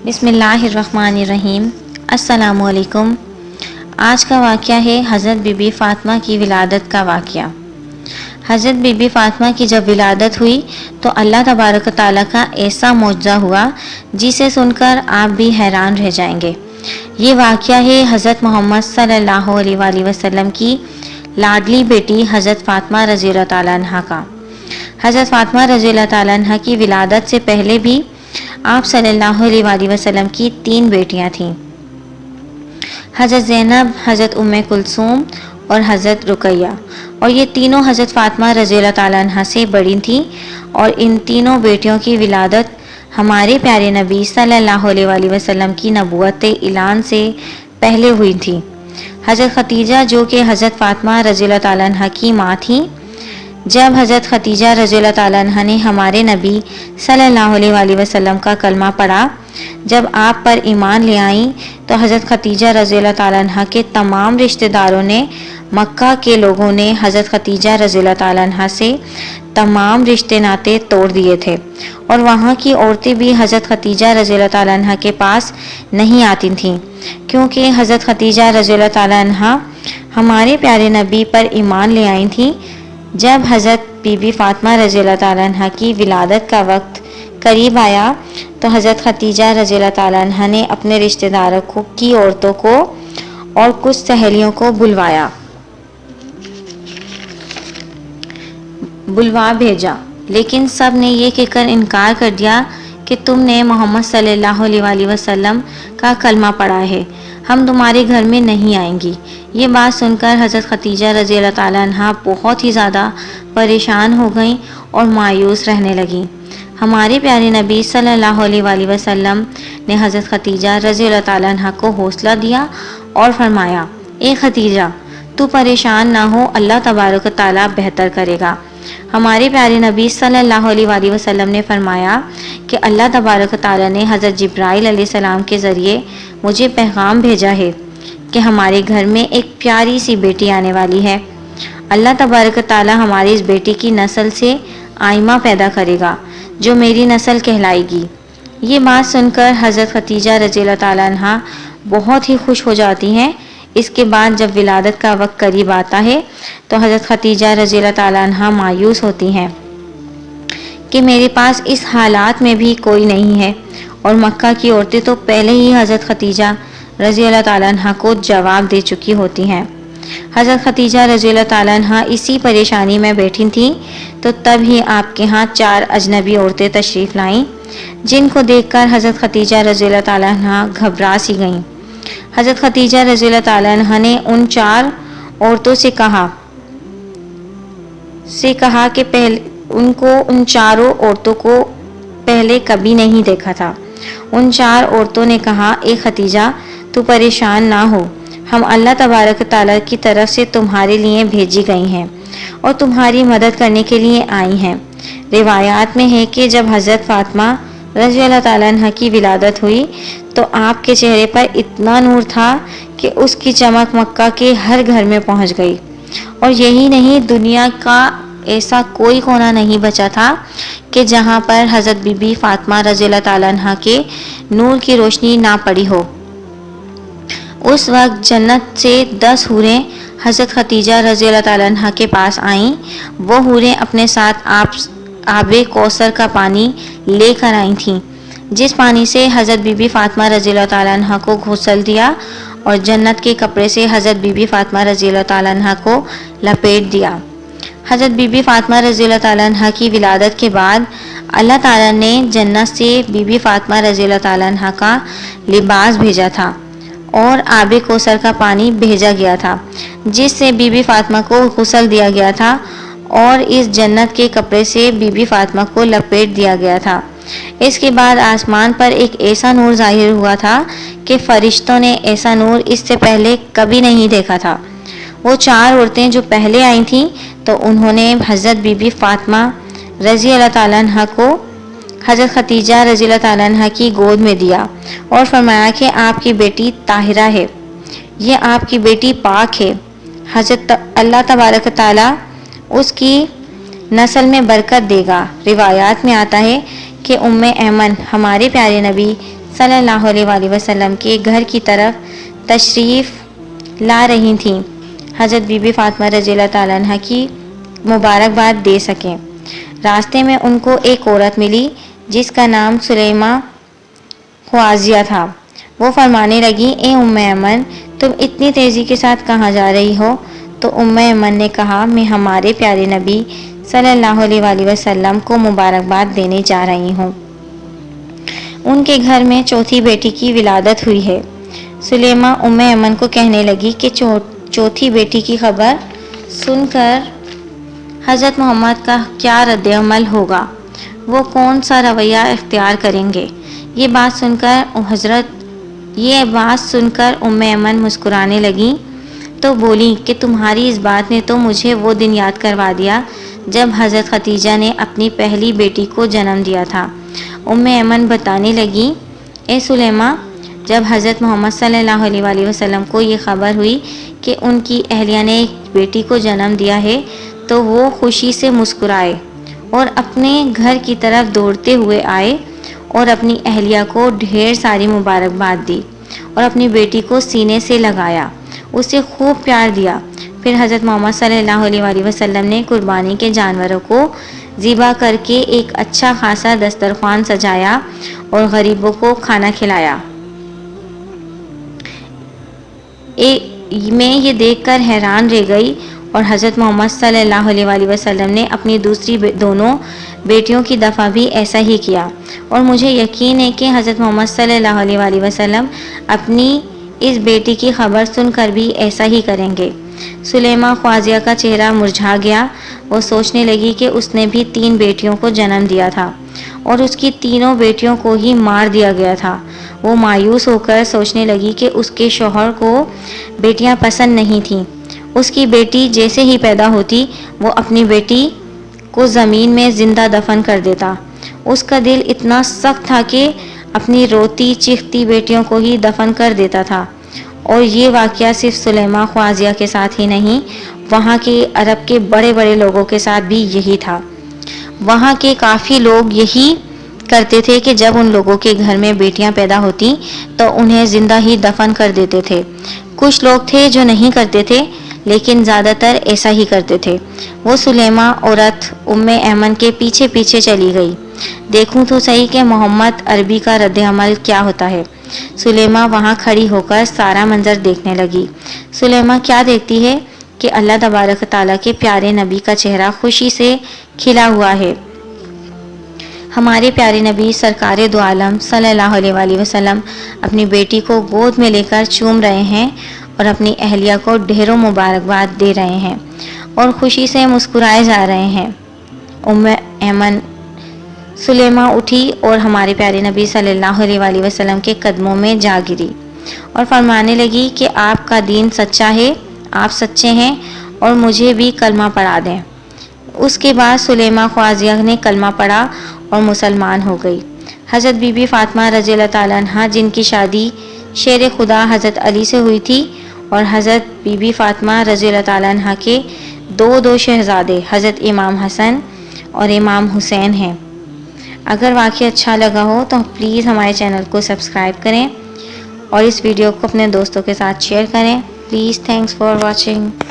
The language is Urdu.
بسم اللہ الرحمن الرحیم۔ السلام علیکم۔ آج کا واقعہ ہے حضرت بی بی فاطمہ کی ولادت کا واقعہ۔ حضرت بی بی فاطمہ کی جب ولادت ہوئی تو اللہ تبارک و تعالیٰ کا ایسا معجزہ ہوا جسے سن کر آپ بھی حیران رہ جائیں گے۔ یہ واقعہ ہے حضرت محمد صلی اللہ علیہ وآلہ وسلم کی لاڈلی بیٹی حضرت فاطمہ رضی اللہ تعالیٰ عنہ کا۔ حضرت فاطمہ رضی اللہ تعالیٰ عنہ کی ولادت سے پہلے بھی آپ صلی اللہ علیہ وآلہ وسلم کی 3 بیٹیاں تھیں، حضرت زینب، حضرت ام کلثوم اور حضرت رقیہ، اور یہ تینوں حضرت فاطمہ رضی اللہ تعالیٰ عنہ سے بڑی تھیں، اور ان تینوں بیٹیوں کی ولادت ہمارے پیارے نبی صلی اللہ علیہ وآلہ وسلم کی نبوت اعلان سے پہلے ہوئی تھی۔ حضرت خدیجہ جو کہ حضرت فاطمہ رضی اللہ تعالیٰ عنہ کی ماں تھیں، جب حضرت خدیجہ رضی اللہ تعالیٰ عنہ نے ہمارے نبی صلی اللہ علیہ وآلہ وسلم کا کلمہ پڑھا، جب آپ پر ایمان لے آئیں تو حضرت خدیجہ رضی اللہ تعالیٰ عنہ کے تمام رشتہ داروں نے، مکہ کے لوگوں نے حضرت خدیجہ رضی اللہ تعالیٰ عنہ سے تمام رشتے ناطے توڑ دیے تھے، اور وہاں کی عورتیں بھی حضرت خدیجہ رضی اللہ تعالیٰ عنہ کے پاس نہیں آتی تھیں، کیونکہ حضرت خدیجہ رضی اللہ تعالیٰ عنہ ہمارے پیارے نبی پر ایمان لے آئی تھیں۔ جب حضرت بی بی فاطمہ رضی اللہ تعالیٰ عنہ کی ولادت کا وقت قریب آیا تو حضرت خدیجہ رضی اللہ تعالیٰ عنہ نے اپنے رشتہ داروں کی عورتوں کو اور کچھ سہیلیوں کو بلوا بھیجا، لیکن سب نے یہ کہہ کر انکار کر دیا کہ تم نے محمد صلی اللہ علیہ وآلہ وسلم کا کلمہ پڑھا ہے، ہم تمہارے گھر میں نہیں آئیں گی۔ یہ بات سن کر حضرت خدیجہ رضی اللہ تعالیٰ عنہ بہت ہی زیادہ پریشان ہو گئیں اور مایوس رہنے لگیں۔ ہمارے پیارے نبی صلی اللہ علیہ وآلہ وسلم نے حضرت خدیجہ رضی اللہ تعالیٰ عنہ کو حوصلہ دیا اور فرمایا، اے خدیجہ، تو پریشان نہ ہو، اللہ تبارک و تعالیٰ بہتر کرے گا۔ ہمارے پیارے نبی صلی اللہ علیہ وآلہ وسلم نے فرمایا کہ اللہ تبارک و تعالیٰ نے حضرت جبرائیل علیہ السلام کے ذریعے مجھے پیغام بھیجا ہے کہ ہمارے گھر میں ایک پیاری سی بیٹی آنے والی ہے۔ اللہ تبارک و تعالیٰ ہماری اس بیٹی کی نسل سے آئمہ پیدا کرے گا جو میری نسل کہلائے گی۔ یہ بات سن کر حضرت خدیجہ رضی اللہ تعالیٰ عنہ بہت ہی خوش ہو جاتی ہیں۔ اس کے بعد جب ولادت کا وقت قریب آتا ہے تو حضرت خدیجہ رضی اللہ تعالیٰ عنہ مایوس ہوتی ہیں کہ میرے پاس اس حالات میں بھی کوئی نہیں ہے، اور مکہ کی عورتیں تو پہلے ہی حضرت خدیجہ رضی اللہ تعالیٰ عنہ کو جواب دے چکی ہوتی ہیں۔ حضرت خدیجہ رضی اللہ تعالیٰ عنہ اسی پریشانی میں بیٹھی تھیں تو تب ہی آپ کے ہاں 4 اجنبی عورتیں تشریف لائیں، جن کو دیکھ کر حضرت خدیجہ رضی اللہ تعالیٰ عنہ گھبرا سی گئیں۔ حضرت خدیجہ رضی اللہ تعالیٰ عنہ نے ان 4 عورتوں سے کہا کہ ان چاروں عورتوں کو پہلے کبھی نہیں دیکھا تھا۔ ان 4 عورتوں نے کہا، اے خدیجہ، تو پریشان نہ ہو، ہم اللہ تبارک تعالیٰ کی طرف سے تمہارے لیے بھیجی گئی ہیں اور تمہاری مدد کرنے کے لیے آئی ہیں۔ روایات میں ہے کہ جب حضرت فاطمہ رضی اللہ تعالیٰ عنہ کی ولادت ہوئی تو آپ کے چہرے پر اتنا نور تھا کہ اس کی چمک مکہ کے ہر گھر میں پہنچ گئی، اور یہی نہیں، دنیا کا ایسا کوئی کونا نہیں بچا تھا کہ جہاں پر حضرت بی بی فاطمہ رضی اللہ تعالیٰ عنہ کے نور کی روشنی نہ پڑی ہو۔ اس وقت جنت سے 10 حوریں حضرت خدیجہ رضی اللہ تعالیٰ عنہ کے پاس آئیں۔ وہ حوریں اپنے ساتھ آب کوثر کا پانی لے کر آئی تھیں، جس پانی سے حضرت بی بی فاطمہ رضی اللہ تعالیٰ عنہ کو غسل دیا اور جنت کے کپڑے سے حضرت بی بی فاطمہ رضی اللہ تعالیٰ عنہ کو لپیٹ دیا۔ حضرت بی بی فاطمہ رضی اللہ تعالیٰ عنہ کی ولادت کے بعد اللہ تعالیٰ نے جنت سے بی بی فاطمہ رضی اللہ تعالیٰ عنہ کا لباس بھیجا تھا اور آب کوثر کا پانی بھیجا گیا تھا، جس سے بی بی فاطمہ کو غسل دیا گیا تھا، اور اس جنت کے کپڑے سے بی بی فاطمہ کو لپیٹ دیا گیا تھا۔ اس کے بعد آسمان پر ایک ایسا نور ظاہر ہوا تھا کہ فرشتوں نے ایسا نور اس سے پہلے کبھی نہیں دیکھا تھا۔ وہ 4 عورتیں جو پہلے آئی تھیں تو انہوں نے حضرت بی بی فاطمہ رضی اللہ تعالیٰ عنہ کو حضرت خدیجہ رضی اللہ تعالیٰ عنہ کی گود میں دیا اور فرمایا کہ آپ کی بیٹی طاہرہ ہے، یہ آپ کی بیٹی پاک ہے، حضرت اللہ تبارک تعالیٰ اس کی نسل میں برکت دے گا۔ روایات میں آتا ہے کہ ام ایمن ہمارے پیارے نبی صلی اللہ علیہ وآلہ وسلم کے گھر کی طرف تشریف لا رہی تھیں حضرت بی بی فاطمہ رضی اللہ تعالیٰ عنہ کی مبارکباد دے سکیں۔ راستے میں ان کو ایک عورت ملی جس کا نام سلیمہ خوازیہ تھا۔ وہ فرمانے لگی، اے ام ایمن، تم اتنی تیزی کے ساتھ کہاں جا رہی ہو؟ تو ام ایمن نے کہا، میں ہمارے پیارے نبی صلی اللہ علیہ وآلہ وسلم کو مبارکباد دینے جا رہی ہوں۔ ان کے گھر میں چوتھی بیٹی کی ولادت ہوئی ہے۔ سلیمہ ام ایمن کو کہنے لگی کہ چوتھی بیٹی کی خبر سن کر حضرت محمد کا کیا رد عمل ہوگا، وہ کون سا رویہ اختیار کریں گے؟ یہ بات سن کر ام ایمن مسکرانے لگیں تو بولی کہ تمہاری اس بات نے تو مجھے وہ دن یاد کروا دیا جب حضرت خدیجہ نے اپنی پہلی بیٹی کو جنم دیا تھا۔ ام ایمن بتانے لگی، اے سلیمہ، جب حضرت محمد صلی اللہ علیہ وآلہ وسلم کو یہ خبر ہوئی کہ ان کی اہلیہ نے ایک بیٹی کو جنم دیا ہے تو وہ خوشی سے مسکرائے اور اپنے گھر کی طرف دوڑتے ہوئے آئے اور اپنی اہلیہ کو ڈھیر ساری مبارکباد دی اور اپنی بیٹی کو سینے سے لگایا، اسے خوب پیار دیا۔ پھر حضرت محمد صلی اللہ علیہ وآلہ وسلم نے قربانی کے جانوروں کو ذبح کر کے ایک اچھا خاصا دسترخوان سجایا اور غریبوں کو کھانا کھلایا۔ میں یہ دیکھ کر حیران رہ گئی اور حضرت محمد صلی اللہ علیہ وآلہ وسلم نے اپنی دوسری دونوں بیٹیوں کی دفعہ بھی ایسا ہی کیا، اور مجھے یقین ہے کہ حضرت محمد صلی اللہ علیہ وآلہ وسلم اپنی اس بیٹی کی خبر سن کر بھی ایسا ہی کریں گے۔ سلیمہ خوازیہ کا چہرہ مرجھا گیا۔ وہ سوچنے لگی کہ اس نے بھی 3 بیٹیوں کو جنم دیا تھا اور اس کی تینوں بیٹیوں کو ہی مار دیا گیا تھا۔ وہ مایوس ہو کر سوچنے لگی کہ اس کے شوہر کو بیٹیاں پسند نہیں تھیں۔ اس کی بیٹی جیسے ہی پیدا ہوتی وہ اپنی بیٹی کو زمین میں زندہ دفن کر دیتا۔ اس کا دل اتنا سخت تھا کہ اپنی روتی چیختی بیٹیوں کو ہی دفن کر دیتا تھا۔ اور یہ واقعہ صرف سلیمہ خوازیہ کے ساتھ ہی نہیں، وہاں کے عرب کے بڑے بڑے لوگوں کے ساتھ بھی یہی تھا۔ وہاں کے کافی لوگ یہی کرتے تھے کہ جب ان لوگوں کے گھر میں بیٹیاں پیدا ہوتی تو انہیں زندہ ہی دفن کر دیتے تھے۔ کچھ لوگ تھے جو نہیں کرتے تھے، لیکن زیادہ تر ایسا ہی کرتے تھے۔ وہ سلیمہ عورت ام ایمن کے پیچھے پیچھے چلی گئی۔ دیکھوں تو صحیح کہ محمد عربی کا رد عمل کیا ہوتا ہے۔ سلیمہ وہاں کھڑی ہو کر سارا منظر دیکھنے لگی۔ سلیمہ کیا دیکھتی ہے کہ اللہ تبارک تعالیٰ کے پیارے نبی کا چہرہ خوشی سے کھلا ہوا ہے۔ ہمارے پیارے نبی سرکار دو عالم صلی اللہ علیہ وآلہ وسلم اپنی بیٹی کو گود میں لے کر چوم رہے ہیں اور اپنی اہلیہ کو ڈھیروں مبارکباد دے رہے ہیں اور خوشی سے مسکرائے جا رہے ہیں۔ ام ایمن سلیمہ اٹھی اور ہمارے پیارے نبی صلی اللہ علیہ وآلہ وسلم کے قدموں میں جا گری اور فرمانے لگی کہ آپ کا دین سچا ہے، آپ سچے ہیں اور مجھے بھی کلمہ پڑھا دیں۔ اس کے بعد سلیمہ خوازیہ نے کلمہ پڑھا اور مسلمان ہو گئی۔ حضرت بی بی فاطمہ رضی اللہ تعالیٰ عنہ جن کی شادی شیر خدا حضرت علی سے ہوئی تھی، اور حضرت بی بی فاطمہ رضی اللہ تعالیٰ عنہ کے دو شہزادے حضرت امام حسن اور امام حسین ہیں۔ اگر واقعی اچھا لگا ہو تو پلیز ہمارے چینل کو سبسکرائب کریں اور اس ویڈیو کو اپنے دوستوں کے ساتھ شیئر کریں۔ Please, thanks for watching.